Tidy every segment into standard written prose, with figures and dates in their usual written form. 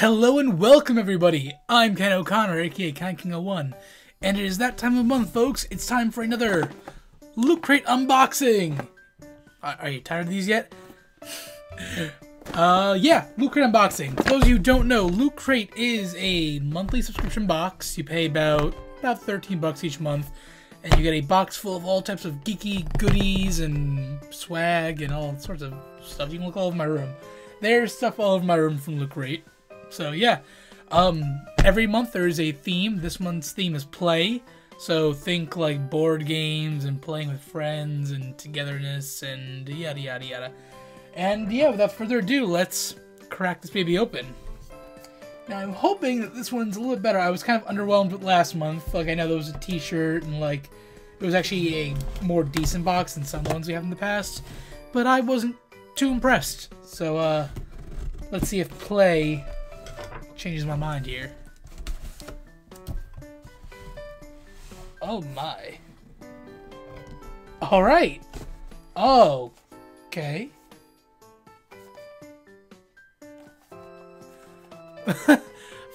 Hello and welcome everybody, I'm Ken O'Connor, aka KenKing01, and it is that time of month, folks. It's time for another Loot Crate unboxing! Are you tired of these yet? Yeah, Loot Crate unboxing. For those of you who don't know, Loot Crate is a monthly subscription box. You pay about 13 bucks each month, and you get a box full of all types of geeky goodies and swag and all sorts of stuff. You can look all over my room. There's stuff all over my room from Loot Crate. So yeah, every month there is a theme. This month's theme is play. So think like board games and playing with friends and togetherness and yada yada yada. And yeah, without further ado, let's crack this baby open. Now I'm hoping that this one's a little bit better. I was kind of underwhelmed with last month. Like I know there was a t-shirt and like it was actually a more decent box than some of the ones we have in the past. But I wasn't too impressed. So let's see if play changes my mind here. Oh my. Alright. Oh. Okay.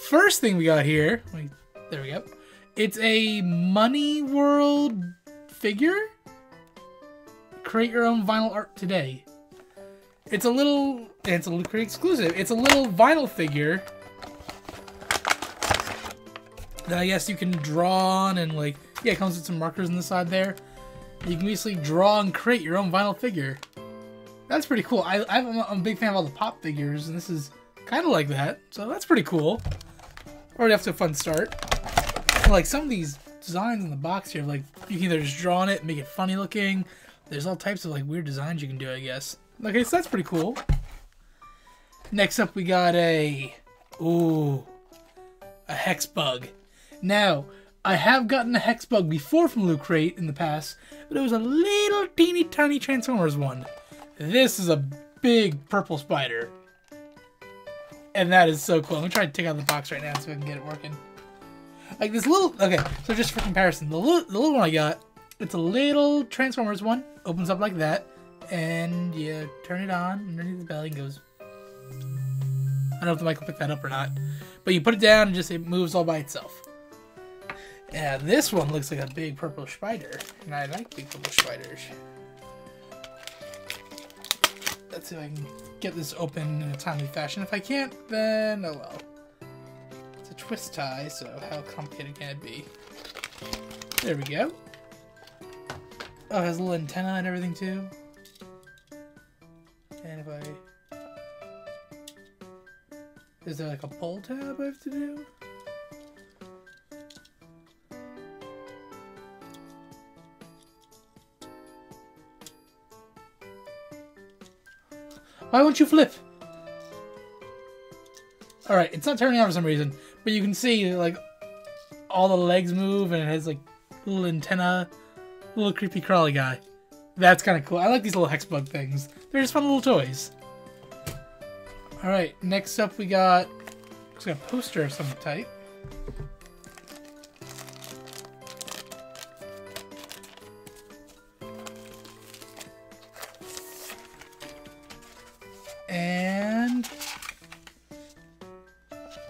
First thing we got here. Wait, there we go. It's a Money World figure. Create your own vinyl art today. It's a Loot Crate exclusive. It's a little vinyl figure that I guess you can draw on and like, yeah, it comes with some markers on the side there. You can basically draw and create your own vinyl figure. That's pretty cool. I'm a big fan of all the pop figures, and this is kind of like that, so that's pretty cool. Already off to a fun start. And, like some of these designs in the box here, like you can either just draw on it, make it funny looking. There's all types of like weird designs you can do, I guess. Okay, so that's pretty cool. Next up, we got a hex bug. Now, I have gotten a hex bug before from Loot Crate in the past, but it was a little teeny tiny Transformers one. This is a big purple spider. And that is so cool. I'm gonna try to take out the box right now so I can get it working. Like this little, okay, so just for comparison, the little one I got, it's a little Transformers one, opens up like that, and you turn it on underneath the belly and goes. I don't know if the mic will pick that up or not, but you put it down and it moves all by itself. Yeah, this one looks like a big purple spider, and I like big purple spiders. Let's see if I can get this open in a timely fashion. If I can't, then oh well. It's a twist tie, so how complicated can it be? There we go. Oh, it has a little antenna and everything too. And if I... Is there like a pull tab I have to do? Why won't you flip? Alright, it's not turning on for some reason, but you can see like all the legs move and it has like little antenna, little creepy crawly guy. That's kind of cool. I like these little hex bug things. They're just fun little toys. Alright, next up we got a poster of some type. And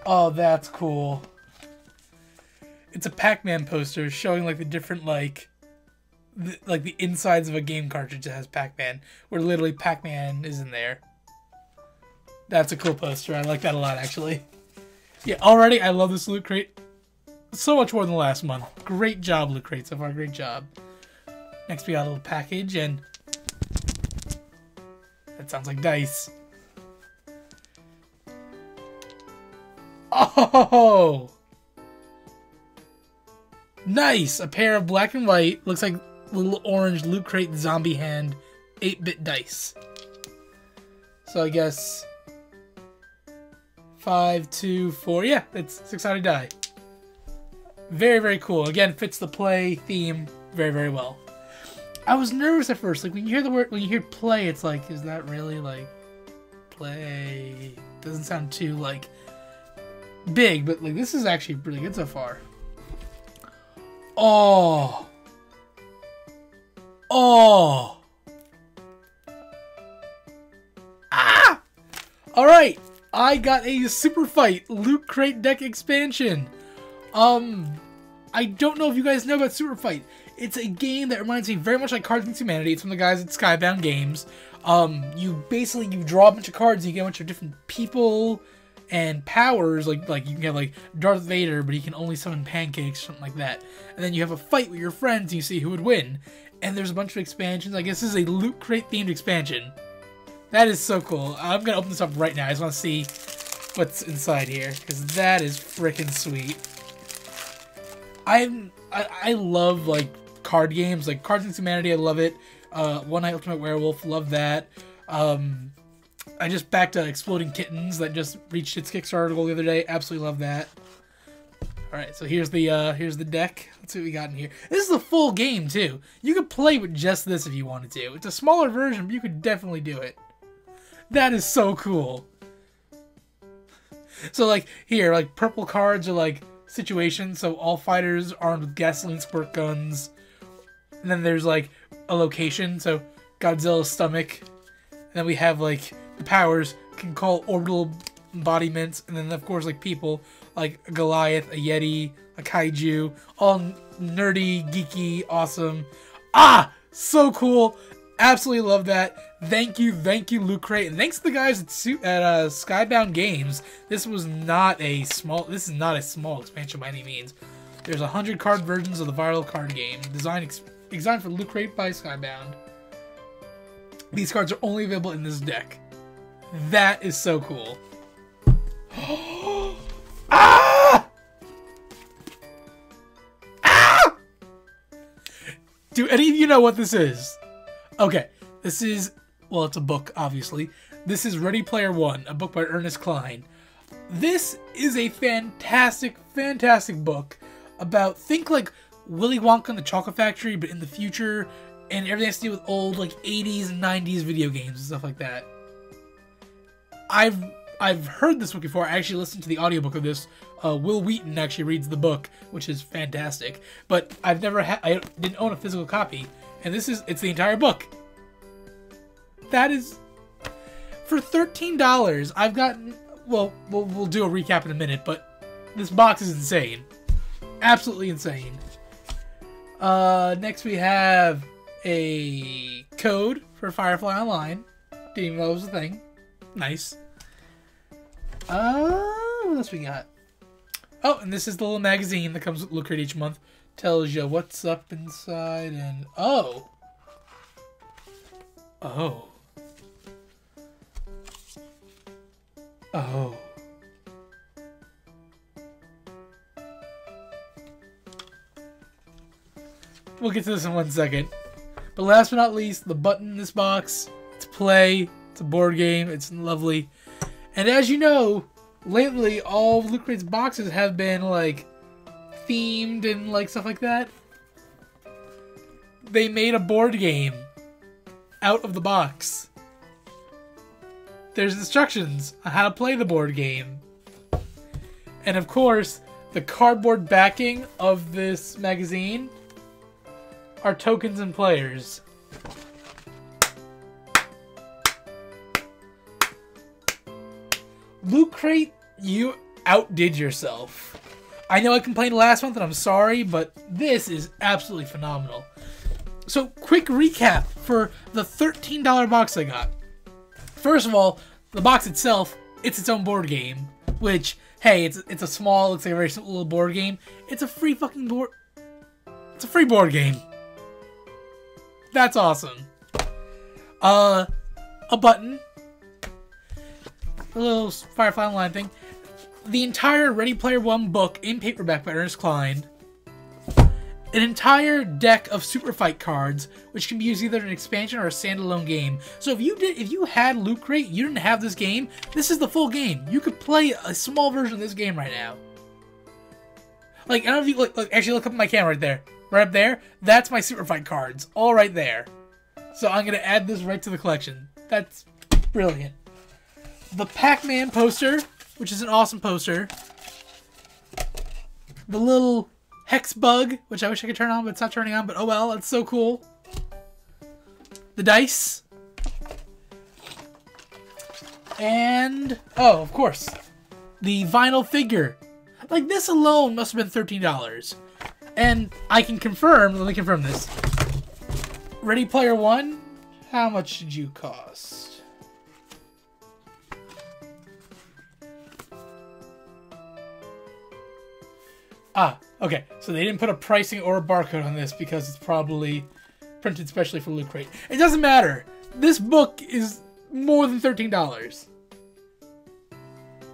oh, that's cool. It's a Pac-Man poster showing like the different like the insides of a game cartridge that has Pac-Man, where literally Pac-Man is in there. That's a cool poster. I like that a lot, actually. Yeah, already I love this Loot Crate so much more than last month. Great job, Loot Crate, so far. Great job. Next, we got a little package, and that sounds like dice. Oh! Nice! A pair of black and white, looks like little orange Loot Crate zombie hand 8-bit dice. So I guess 5, 2, 4. Yeah, it's 6-sided die. Very, very cool. Again, fits the play theme very, very well. I was nervous at first. Like when you hear the word, when you hear play, it's like, is that really like play? Doesn't sound too like big, but like this is actually really good so far. Oh. Oh. Ah. All right. I got a Super Fight Loot Crate deck expansion. I don't know if you guys know about Super Fight. It's a game that reminds me very much like Cards Against Humanity. It's from the guys at Skybound Games. You draw a bunch of cards, and you get a bunch of different people and powers. Like you can get like Darth Vader, but he can only summon pancakes, something like that. And then you have a fight with your friends, and you see who would win. And there's a bunch of expansions. I guess this is a Loot Crate themed expansion. That is so cool. I'm gonna open this up right now. I just want to see what's inside here, because that is freaking sweet. I love like card games, like Cards Against Humanity. I love it. One Night Ultimate Werewolf, love that. I just backed Exploding Kittens that just reached its Kickstarter goal the other day. Absolutely love that. All right, so here's the deck. Let's see what we got in here. This is a full game too. You could play with just this if you wanted to. It's a smaller version, but you could definitely do it. That is so cool. So like here, like purple cards are like situations. So all fighters armed with gasoline squirt guns. And then there's like a location. So Godzilla's stomach. And then we have like the powers can call orbital embodiments. And then of course like people like a Goliath, a Yeti, a Kaiju. All nerdy, geeky, awesome. Ah! So cool. Absolutely love that. Thank you, Loot Crate, and thanks to the guys at Skybound Games. This is not a small expansion by any means. There's 100 card versions of the viral card game, designed for Loot Crate by Skybound. These cards are only available in this deck. That is so cool. Ah! Ah! Do any of you know what this is? Okay, this is, well, it's a book, obviously. This is Ready Player One, a book by Ernest Cline. This is a fantastic, fantastic book about, think like Willy Wonka and the Chocolate Factory, but in the future, and everything has to do with old, like, 80s and 90s video games and stuff like that. I've heard this book before. I actually listened to the audiobook of this. Will Wheaton actually reads the book, which is fantastic. But I didn't own a physical copy. And it's the entire book. That is, for $13, I've gotten, well, we'll do a recap in a minute, but this box is insane. Absolutely insane. Next we have a code for Firefly Online. Didn't even know it was a thing. Nice. What else we got? Oh, and this is the little magazine that comes with Loot Crate each month. Tells you what's up inside and... Oh! Oh. Oh. We'll get to this in 1 second. But last but not least, the button in this box. It's play. It's a board game. It's lovely. And as you know, lately all of Loot Crate's boxes have been like themed and like stuff like that. They made a board game out of the box. There's instructions on how to play the board game. And of course, the cardboard backing of this magazine are tokens and players. Loot Crate, you outdid yourself. I know I complained last month and I'm sorry, but this is absolutely phenomenal. So, quick recap for the $13 box I got. First of all, the box itself, it's its own board game. Which, hey, it's a small, looks like a very simple little board game. It's a free fucking board... It's a free board game. That's awesome. A button. A little Firefly Online thing. The entire Ready Player One book in paperback by Ernest Cline. An entire deck of Super Fight cards, which can be used either in an expansion or a standalone game. So if you had Loot Crate, you didn't have this game, this is the full game. You could play a small version of this game right now. Like, I don't know if you look, actually look up at my camera right there. Right up there, that's my Super Fight cards. All right there. So I'm going to add this right to the collection. That's brilliant. The Pac-Man poster, which is an awesome poster. The little Hex Bug, which I wish I could turn on, but it's not turning on, but oh well, it's so cool. The dice. And, oh, of course, the vinyl figure. Like, this alone must have been $13. And I can confirm, let me confirm this. Ready Player One, how much did you cost? Ah, okay, so they didn't put a pricing or a barcode on this because it's probably printed specially for Loot Crate. It doesn't matter. This book is more than $13.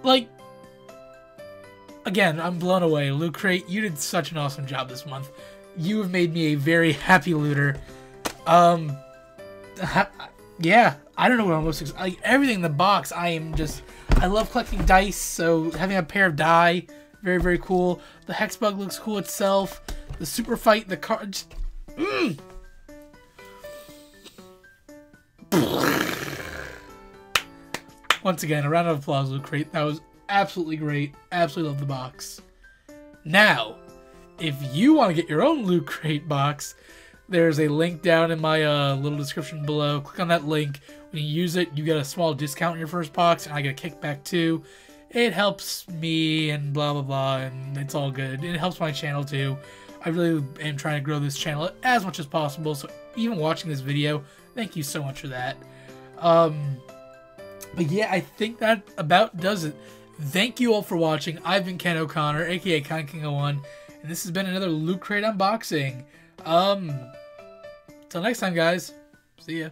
Like, again, I'm blown away. Loot Crate, you did such an awesome job this month. You have made me a very happy looter. Yeah, I don't know what I'm most excited. Like, everything in the box, I love collecting dice, so having a pair of die, very, very cool. The Hexbug looks cool itself. The Super Fight, the card, Once again, a round of applause, Loot Crate. That was absolutely great. Absolutely love the box. Now, if you want to get your own Loot Crate box, there's a link down in my little description below. Click on that link. When you use it, you get a small discount in your first box, and I get a kickback too. It helps me and blah, blah, blah, and it's all good. It helps my channel too. I really am trying to grow this channel as much as possible, so even watching this video, thank you so much for that. But yeah, I think that about does it. Thank you all for watching. I've been Ken O'Connor, aka KinKing01, and this has been another Loot Crate unboxing. Till next time, guys. See ya.